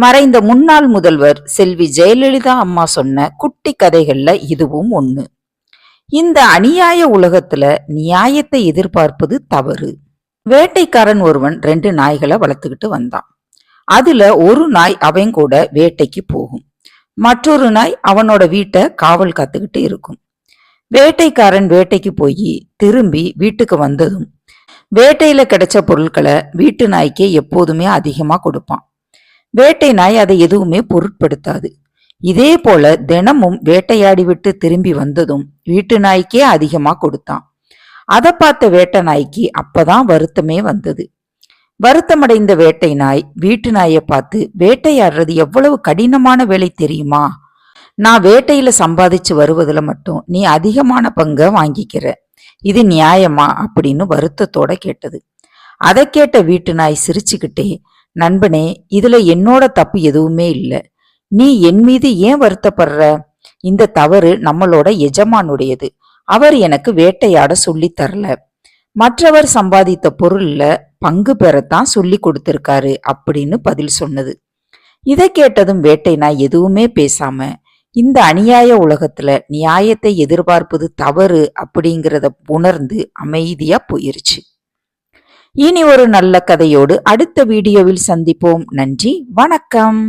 மறைந்த முன்னாள் முதல்வர் செல்வி ஜெயலலிதா அம்மா சொன்ன குட்டி கதைகள்ல இதுவும் ஒண்ணு. இந்த அநியாய உலகத்துல நியாயத்தை எதிர்பார்ப்பது தவறு. வேட்டைக்காரன் ஒருவன் 2 நாய்களை வளர்த்துக்கிட்டு வந்தான். அதுல ஒரு நாய் அவன் கூட வேட்டைக்கு போகும். மற்றொரு நாய் அவனோட வீட்டை காவல் காத்துக்கிட்டு இருக்கும். வேட்டைக்காரன் வேட்டைக்கு போய் திரும்பி வீட்டுக்கு வந்ததும் வேட்டையில கிடைச்ச பொருட்களை வீட்டு நாய்க்கே எப்போதுமே அதிகமா கொடுப்பான். வேட்டை நாய் அதை எதுவுமே பொருட்படுத்தாது. இதே போல தினமும் வேட்டையாடி விட்டு திரும்பி வந்ததும் வீட்டு நாய்க்கே அதிகமா கொடுத்தான். அதை பார்த்த வேட்டை நாய்க்கு அப்பதான் வருத்தமே வந்தது. வருத்தமடைந்த வேட்டை நாய் வீட்டு நாயை பார்த்து, வேட்டையாடுறது எவ்வளவு கடினமான வேலை தெரியுமா? நான் வேட்டையில சம்பாதிச்சு வருவதுல மட்டும் நீ அதிகமான பங்கை வாங்கிக்கிற, இது நியாயமா அப்படின்னு வருத்தத்தோட கேட்டது. அதை கேட்ட வீட்டு நாய் சிரிச்சுக்கிட்டே, நண்பனே, இதுல என்னோட தப்பு எதுவுமே இல்லை. நீ என் மீது ஏன் வருத்தப்படுற? இந்த தவறு நம்மளோட எஜமானுடையது. அவர் எனக்கு வேட்டையாட சொல்லி தரல. மற்றவர் சம்பாதித்த பொருள்ல பங்கு பெறத்தான் சொல்லி கொடுத்திருக்காரு அப்படின்னு பதில் சொன்னது. இதை கேட்டதும் வேட்டை நாய் எதுவுமே பேசாம, இந்த அநியாய உலகத்துல நியாயத்தை எதிர்பார்ப்பது தவறு அப்படிங்கிறத உணர்ந்து அமைதியா போயிருச்சு. இனி ஒரு நல்ல கதையோடு அடுத்த வீடியோவில் சந்திப்போம். நன்றி, வணக்கம்.